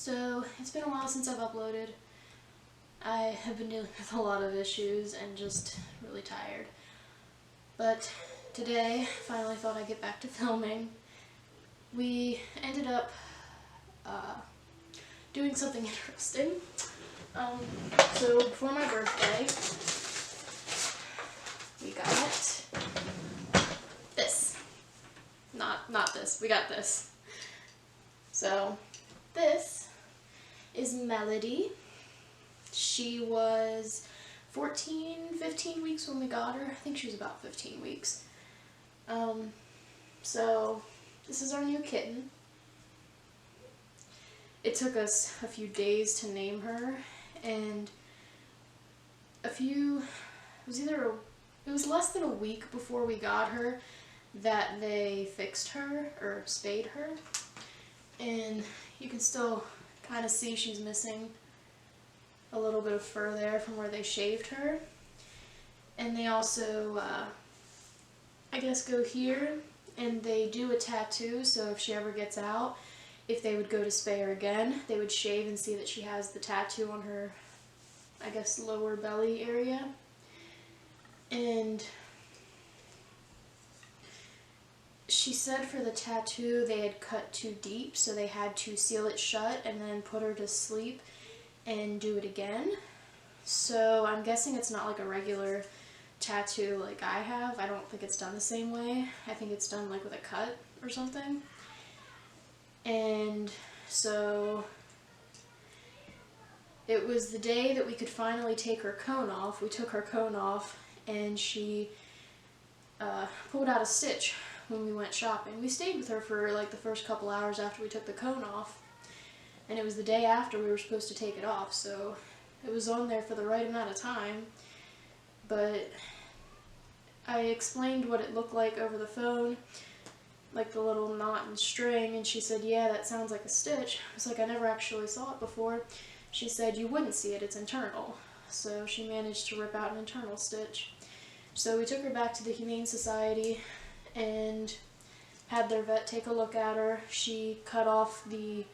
So it's been a while since I've uploaded. I have been dealing with a lot of issues and just really tired. But today, finally thought I'd get back to filming. We ended up doing something interesting. So for my birthday, we got this. Not this, we got this. So this is Melody. She was 15 weeks when we got her. I think she was about 15 weeks. So this is our new kitten. It took us a few days to name her, and it was less than a week before we got her that they fixed her, or spayed her. And you can still kind of see she's missing a little bit of fur there from where they shaved her. And they also, I guess, go here and they do a tattoo, so if she ever gets out, if they would go to spay her again, they would shave and see that she has the tattoo on her, I guess, lower belly area. And she said for the tattoo they had cut too deep, so they had to seal it shut and then put her to sleep and do it again. So I'm guessing it's not like a regular tattoo like I have. I don't think it's done the same way. I think it's done like with a cut or something. And so it was the day that we could finally take her cone off. We took her cone off and she pulled out a stitch when we went shopping. We stayed with her for like the first couple hours after we took the cone off, and it was the day after we were supposed to take it off, so it was on there for the right amount of time. But I explained what it looked like over the phone, like the little knot and string, and she said, yeah, that sounds like a stitch. I was like, I never actually saw it before. She said, you wouldn't see it, it's internal. So she managed to rip out an internal stitch. So we took her back to the Humane Society and had their vet take a look at her. She cut off the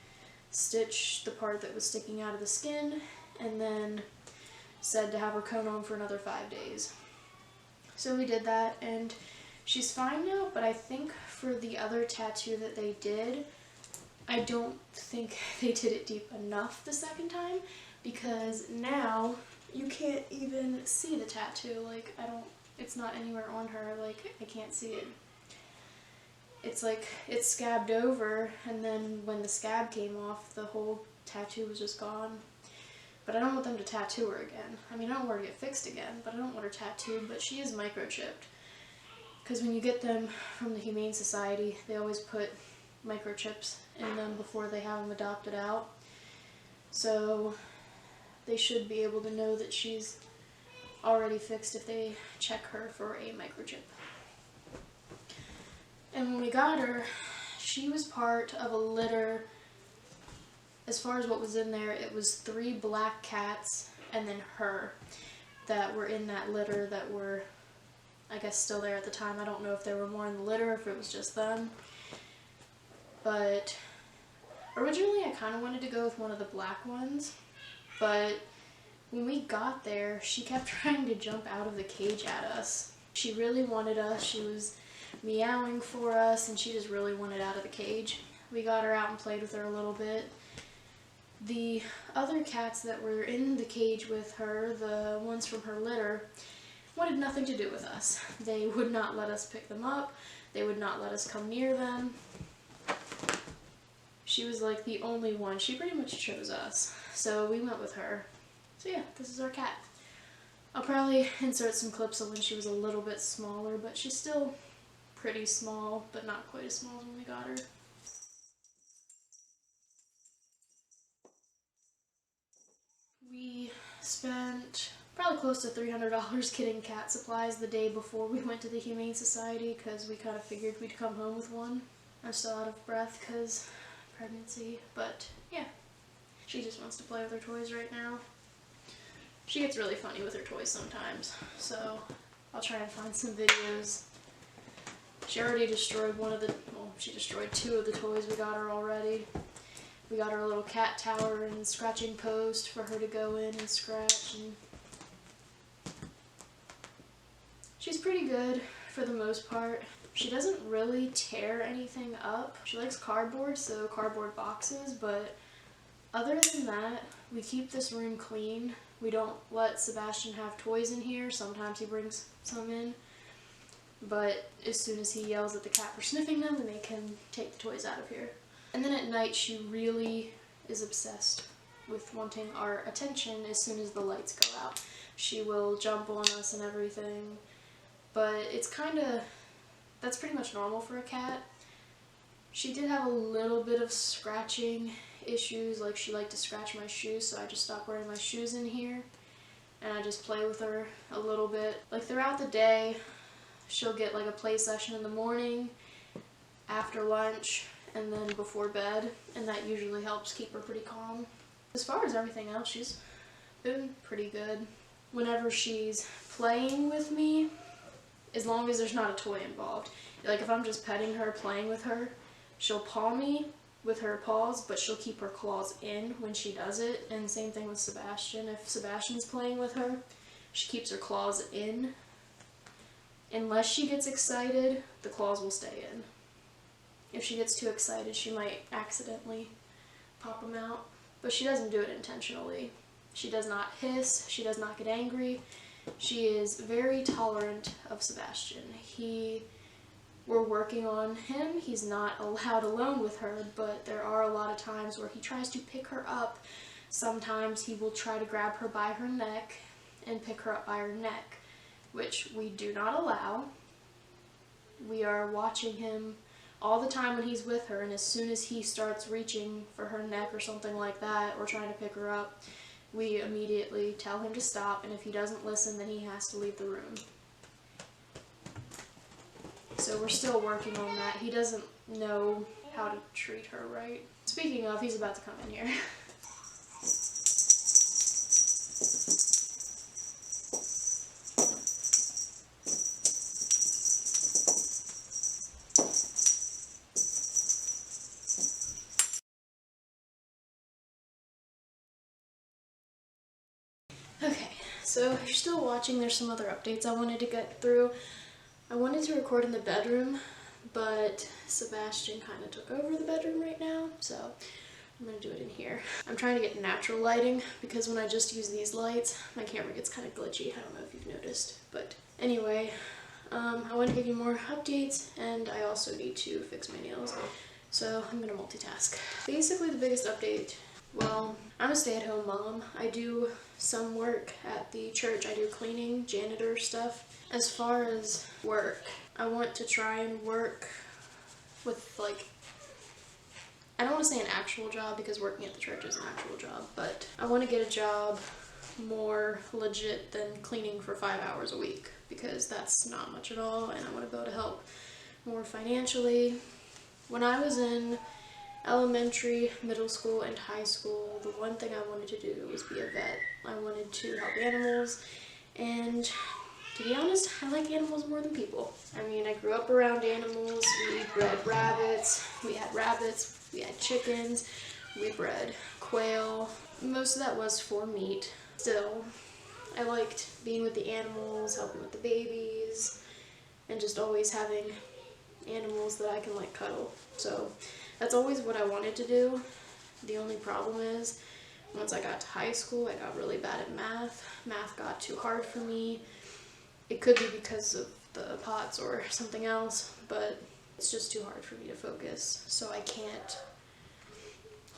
stitch, the part that was sticking out of the skin, and then said to have her cone on for another 5 days. So we did that, and she's fine now, but I think for the other tattoo that they did, I don't think they did it deep enough the second time, because now you can't even see the tattoo. Like, it's not anywhere on her, like, I can't see it. It's like, it's scabbed over, and then when the scab came off, the whole tattoo was just gone. But I don't want them to tattoo her again. I mean, I don't want her to get fixed again, but I don't want her tattooed, but she is microchipped. Because when you get them from the Humane Society, they always put microchips in them before they have them adopted out. So they should be able to know that she's already fixed if they check her for a microchip. And when we got her, she was part of a litter. As far as what was in there, it was 3 black cats and then her that were in that litter that were, I guess, still there at the time. I don't know if there were more in the litter or if it was just them. But originally I kind of wanted to go with one of the black ones, but when we got there, she kept trying to jump out of the cage at us. She really wanted us. She was meowing for us, and she just really wanted out of the cage. We got her out and played with her a little bit. The other cats that were in the cage with her, the ones from her litter, wanted nothing to do with us. They would not let us pick them up. They would not let us come near them. She was like the only one. She pretty much chose us. So we went with her. So yeah, this is our cat. I'll probably insert some clips of when she was a little bit smaller, but she's still pretty small, but not quite as small as when we got her. We spent probably close to $300 getting cat supplies the day before we went to the Humane Society, because we kind of figured we'd come home with one. I'm still out of breath because pregnancy, but yeah. She just wants to play with her toys right now. She gets really funny with her toys sometimes, so I'll try and find some videos. She already destroyed she destroyed 2 of the toys we got her already. We got her a little cat tower and scratching post for her to go in and scratch. And she's pretty good for the most part. She doesn't really tear anything up. She likes cardboard, so cardboard boxes, but other than that, we keep this room clean. We don't let Sebastian have toys in here. Sometimes he brings some in, but as soon as he yells at the cat for sniffing them, then they can take the toys out of here. And then at night, she really is obsessed with wanting our attention as soon as the lights go out. She will jump on us and everything, but it's that's pretty much normal for a cat. She did have a little bit of scratching issues, like she liked to scratch my shoes, so I just stopped wearing my shoes in here, and I just play with her a little bit. Like throughout the day, she'll get like a play session in the morning, after lunch, and then before bed, and that usually helps keep her pretty calm. As far as everything else, she's been pretty good. Whenever she's playing with me, as long as there's not a toy involved. Like if I'm just petting her, playing with her, she'll paw me with her paws, but she'll keep her claws in when she does it. And same thing with Sebastian. If Sebastian's playing with her, she keeps her claws in. Unless she gets excited, the claws will stay in. If she gets too excited, she might accidentally pop them out. But she doesn't do it intentionally. She does not hiss, she does not get angry. She is very tolerant of Sebastian. We're working on him. He's not allowed alone with her, but there are a lot of times where he tries to pick her up. Sometimes he will try to grab her by her neck and pick her up by her neck, which we do not allow. We are watching him all the time when he's with her, and as soon as he starts reaching for her neck or something like that, or trying to pick her up, we immediately tell him to stop, and if he doesn't listen, then he has to leave the room. So we're still working on that. He doesn't know how to treat her right. Speaking of, he's about to come in here. Okay, so if you're still watching, there's some other updates I wanted to get through. I wanted to record in the bedroom, but Sebastian kind of took over the bedroom right now, so I'm going to do it in here. I'm trying to get natural lighting, because when I just use these lights, my camera gets kind of glitchy. I don't know if you've noticed, but anyway, I want to give you more updates, and I also need to fix my nails, so I'm going to multitask. Basically, the biggest update, well, I'm a stay-at-home mom. I do some work at the church. I do cleaning, janitor stuff. As far as work, I want to try and work with, like, I don't want to say an actual job, because working at the church is an actual job, but I want to get a job more legit than cleaning for 5 hours a week, because that's not much at all, and I want to be able to help more financially. When I was in elementary, middle school, and high school, the one thing I wanted to do was be a vet. I wanted to help animals, and to be honest, I like animals more than people. I mean, I grew up around animals. We bred rabbits, we had chickens, we bred quail. Most of that was for meat. Still, I liked being with the animals, helping with the babies, and just always having animals that I can like cuddle. So that's always what I wanted to do. The only problem is, once I got to high school, I got really bad at math. Math got too hard for me. It could be because of the POTS or something else, but it's just too hard for me to focus. So I can't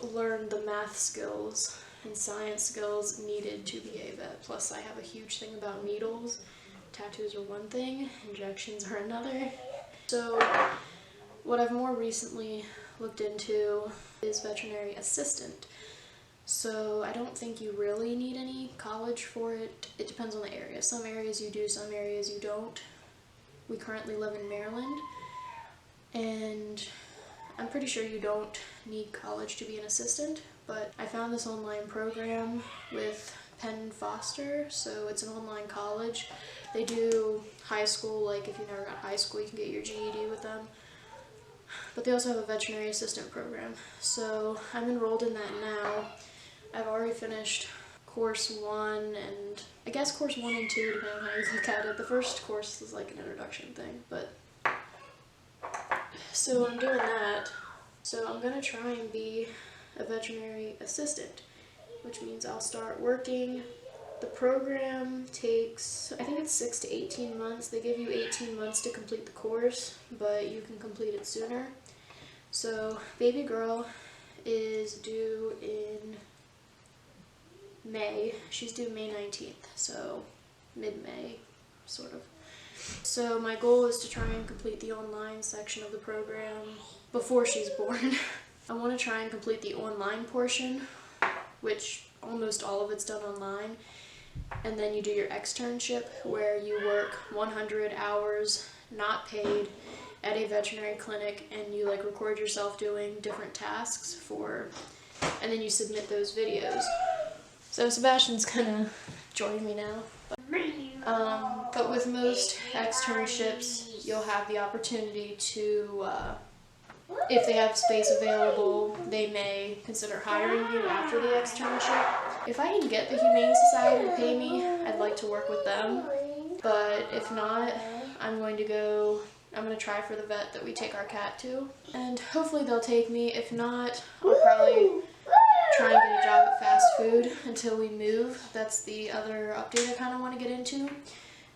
learn the math skills and science skills needed to be a vet. Plus I have a huge thing about needles. Tattoos are one thing, injections are another. So what I've more recently looked into is veterinary assistant. So I don't think you really need any college for it. It depends on the area. Some areas you do, some areas you don't. We currently live in Maryland, and I'm pretty sure you don't need college to be an assistant, but I found this online program with Penn Foster, so it's an online college. They do high school, like if you never got high school, you can get your GED with them. But they also have a veterinary assistant program. So I'm enrolled in that now. I've already finished course 1 and I guess course 1 and 2, depending on how you look at it. The first course is like an introduction thing, but so I'm doing that. So I'm gonna try and be a veterinary assistant, which means I'll start working. The program takes, I think it's 6 to 18 months. They give you 18 months to complete the course, but you can complete it sooner. So baby girl is due in May. She's due May 19th, so mid-May, sort of. So my goal is to try and complete the online section of the program before she's born. I want to try and complete the online portion, which almost all of it's done online. And then you do your externship where you work 100 hours, not paid, at a veterinary clinic, and you like record yourself doing different tasks and then you submit those videos. So Sebastian's gonna join me now. But with most externships, you'll have the opportunity to, if they have space available, they may consider hiring you after the externship. If I can get the Humane Society to pay me, I'd like to work with them. But if not, I'm going to try for the vet that we take our cat to. And hopefully they'll take me. If not, I'll probably try and get a job at fast food until we move. That's the other update I kind of want to get into.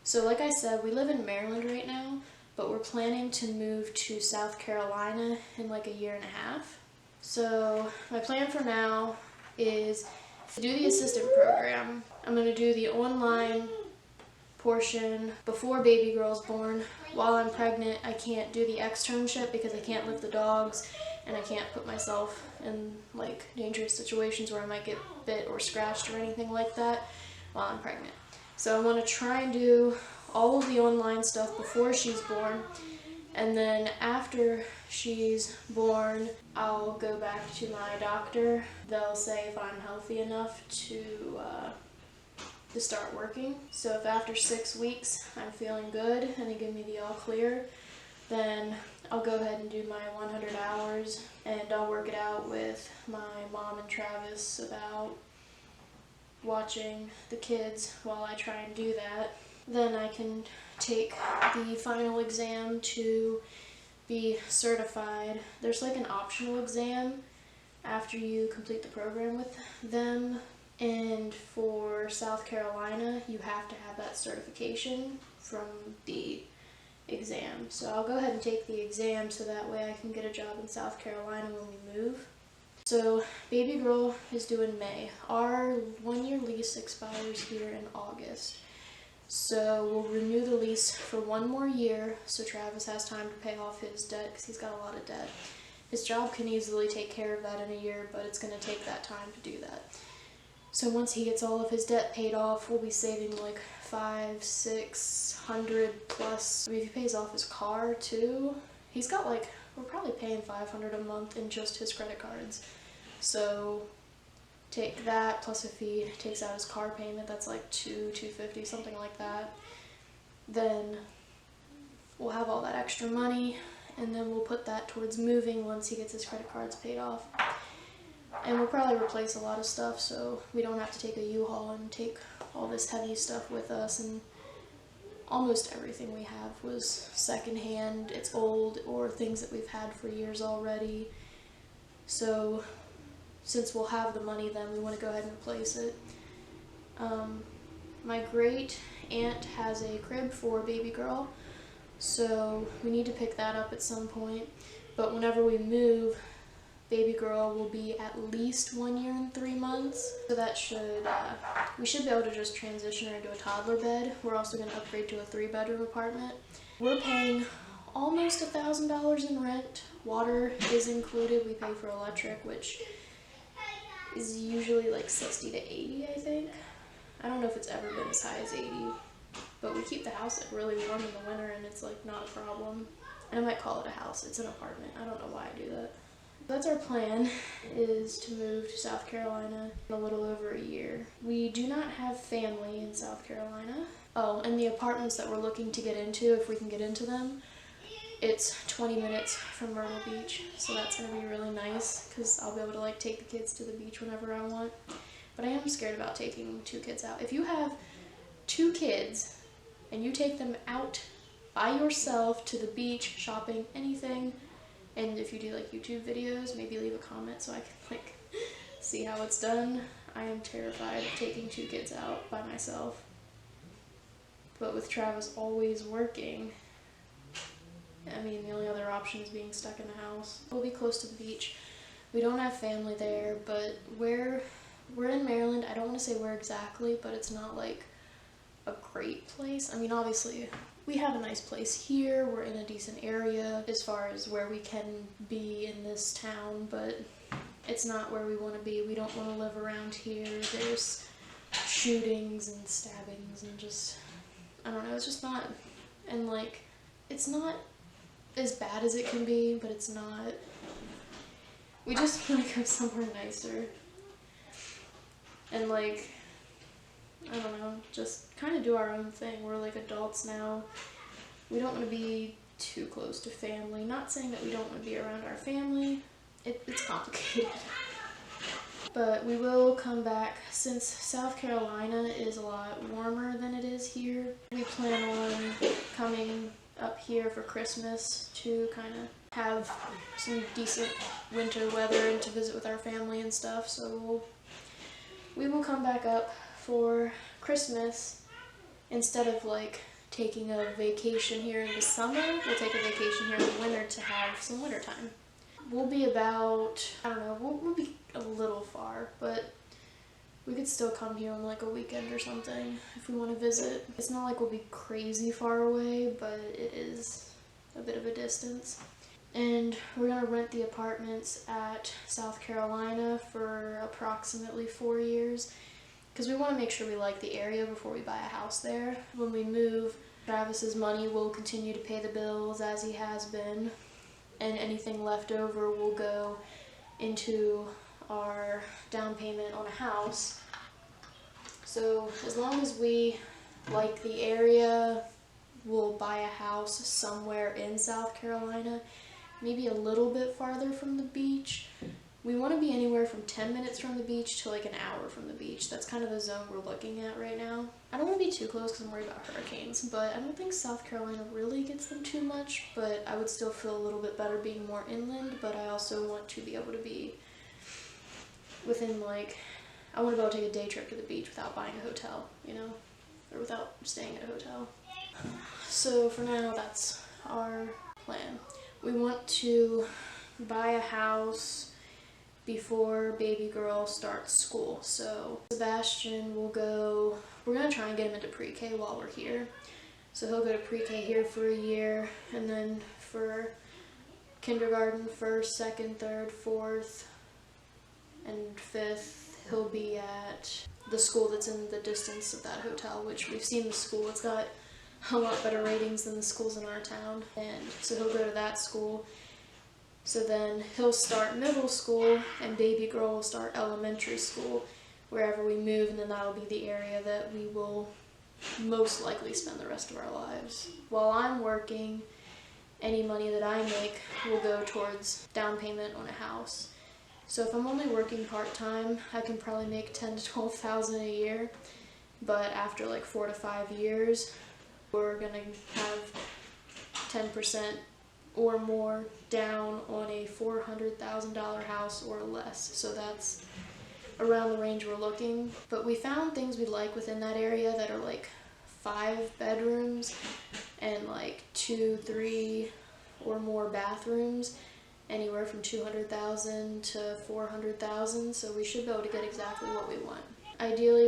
So like I said, we live in Maryland right now, but we're planning to move to South Carolina in like a year and a half. So my plan for now is to do the assistant program. I'm going to do the online portion before baby girl's born. While I'm pregnant, I can't do the externship because I can't lift the dogs and I can't put myself in like dangerous situations where I might get bit or scratched or anything like that while I'm pregnant. So I want to try and do all of the online stuff before she's born, and then after she's born, I'll go back to my doctor. They'll say if I'm healthy enough to start working. So if after 6 weeks I'm feeling good and they give me the all clear, then I'll go ahead and do my 100 hours and I'll work it out with my mom and Travis about watching the kids while I try and do that. Then I can take the final exam to be certified. There's like an optional exam after you complete the program with them. And for South Carolina, you have to have that certification from the exam. So I'll go ahead and take the exam so that way I can get a job in South Carolina when we move. So baby girl is due in May. Our 1-year lease expires here in August. So we'll renew the lease for 1 more year so Travis has time to pay off his debt because he's got a lot of debt. His job can easily take care of that in a year, but it's going to take that time to do that. So once he gets all of his debt paid off, we'll be saving like $500-600 plus. I mean, if he pays off his car too, he's got like, we're probably paying $500 a month in just his credit cards. So take that, plus if he takes out his car payment, that's like $250, something like that. Then we'll have all that extra money, and then we'll put that towards moving once he gets his credit cards paid off. And we'll probably replace a lot of stuff so we don't have to take a U-Haul and take all this heavy stuff with us. And almost everything we have was secondhand, it's old, or things that we've had for years already. So since we'll have the money, then we want to go ahead and replace it. My great aunt has a crib for baby girl, so we need to pick that up at some point. But whenever we move, baby girl will be at least 1 year and 3 months. So that we should be able to just transition her into a toddler bed. We're also going to upgrade to a 3-bedroom apartment. We're paying almost $1,000 in rent. Water is included. We pay for electric, which is usually like 60 to 80, I think. I don't know if it's ever been as high as 80, but we keep the house like really warm in the winter and it's like not a problem. I might call it a house. It's an apartment. I don't know why I do that. That's our plan, is to move to South Carolina in a little over a year. We do not have family in South Carolina. Oh, and the apartments that we're looking to get into, if we can get into them, It's 20 minutes from Myrtle Beach, so that's going to be really nice because I'll be able to like take the kids to the beach whenever I want. But I am scared about taking 2 kids out. If you have 2 kids and you take them out by yourself to the beach, shopping, anything, and if you do like YouTube videos, maybe leave a comment so I can like see how it's done. I am terrified of taking 2 kids out by myself. But with Travis always working, I mean, the only other option is being stuck in the house. We'll be close to the beach. We don't have family there, but we're in Maryland. I don't want to say where exactly, but it's not like a great place. I mean, obviously, we have a nice place here. We're in a decent area as far as where we can be in this town, but it's not where we want to be. We don't want to live around here. There's shootings and stabbings and just, I don't know, it's just not, and like, it's not as bad as it can be, but it's not. We just want to go somewhere nicer. And like, I don't know, just kind of do our own thing. We're like adults now. We don't want to be too close to family. Not saying that we don't want to be around our family. It's complicated. But we will come back since South Carolina is a lot warmer than it is here. We plan on coming up here for Christmas to kind of have some decent winter weather and to visit with our family and stuff. So we will come back up for Christmas instead of like taking a vacation here in the summer. We'll take a vacation here in the winter to have some winter time. We'll be about, I don't know, we'll be a little far, but we could still come here on like a weekend or something if we want to visit. It's not like we'll be crazy far away, but it is a bit of a distance. And we're going to rent the apartments at South Carolina for approximately 4 years because we want to make sure we like the area before we buy a house there. When we move, Travis's money will continue to pay the bills as he has been, and anything left over will go into our down payment on a house. So as long as we like the area, we'll buy a house somewhere in South Carolina, maybe a little bit farther from the beach. We want to be anywhere from 10 minutes from the beach to like an hour from the beach. That's kind of the zone we're looking at right now. I don't want to be too close because I'm worried about hurricanes, but I don't think South Carolina really gets them too much, but I would still feel a little bit better being more inland, but I also want to be able to be within like, I want to be able to take a day trip to the beach without buying a hotel, you know, or without staying at a hotel. So for now, that's our plan. We want to buy a house before baby girl starts school. So Sebastian will go, we're going to try and get him into pre-K while we're here. So he'll go to pre-K here for a year, and then for kindergarten, 1st, 2nd, 3rd, 4th, and 5th, he'll be at the school that's in the distance of that hotel, which we've seen the school. It's got a lot better ratings than the schools in our town, and so he'll go to that school. So then he'll start middle school, and baby girl will start elementary school wherever we move, and then that'll be the area that we will most likely spend the rest of our lives. While I'm working, any money that I make will go towards down payment on a house. So if I'm only working part-time, I can probably make $10,000 to $12,000 a year, but after like 4 to 5 years, we're gonna have 10% or more down on a $400,000 house or less. So that's around the range we're looking. But we found things we like within that area that are like 5 bedrooms and like 2, 3 or more bathrooms, anywhere from $200,000 to $400,000. So we should be able to get exactly what we want. Ideally,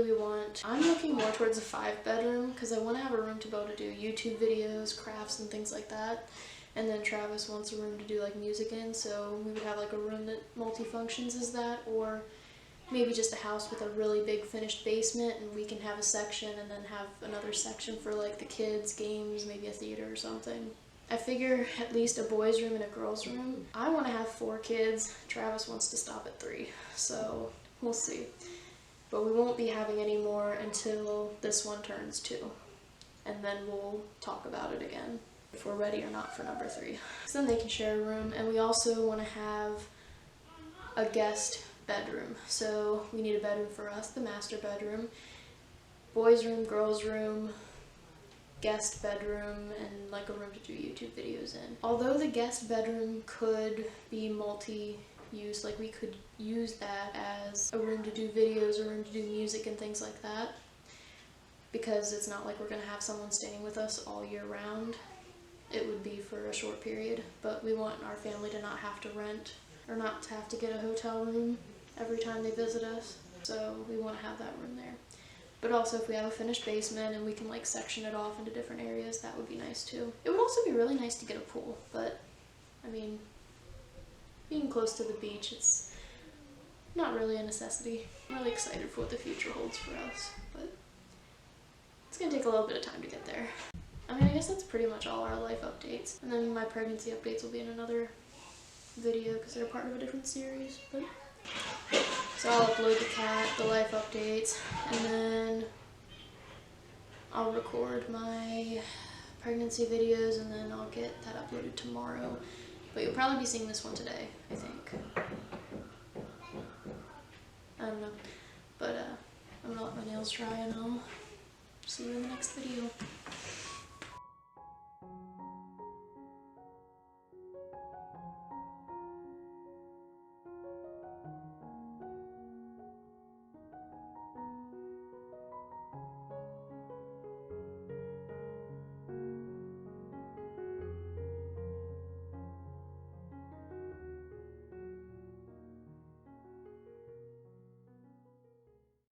I'm looking more towards a 5-bedroom because I want to have a room to be able to do YouTube videos, crafts, and things like that. And then Travis wants a room to do like music in, so we would have like a room that multi-functions as that, or maybe just a house with a really big finished basement, and we can have a section and then have another section for like the kids, games, maybe a theater or something. I figure at least a boys' room and a girls' room. I want to have 4 kids. Travis wants to stop at 3, so we'll see. But we won't be having any more until this one turns 2, and then we'll talk about it again. if we're ready or not for number 3. So then they can share a room, and we also want to have a guest bedroom. So we need a bedroom for us, the master bedroom, boys' room, girls' room, guest bedroom, and like a room to do YouTube videos in. Although the guest bedroom could be multi-use, like we could use that as a room to do videos, a room to do music and things like that, because it's not like we're going to have someone staying with us all year round. It would be for a short period, but we want our family to not have to rent or not to have to get a hotel room every time they visit us. So we want to have that room there. But also if we have a finished basement and we can like section it off into different areas, that would be nice too. It would also be really nice to get a pool, but I mean, being close to the beach, it's not really a necessity. I'm really excited for what the future holds for us, but it's gonna take a little bit of time to get there. I mean, I guess that's pretty much all our life updates. And then my pregnancy updates will be in another video because they're part of a different series. But so I'll upload the life updates, and then I'll record my pregnancy videos, and then I'll get that uploaded tomorrow. But you'll probably be seeing this one today, I think. I don't know. But I'm gonna let my nails dry, and I'll see you in the next video.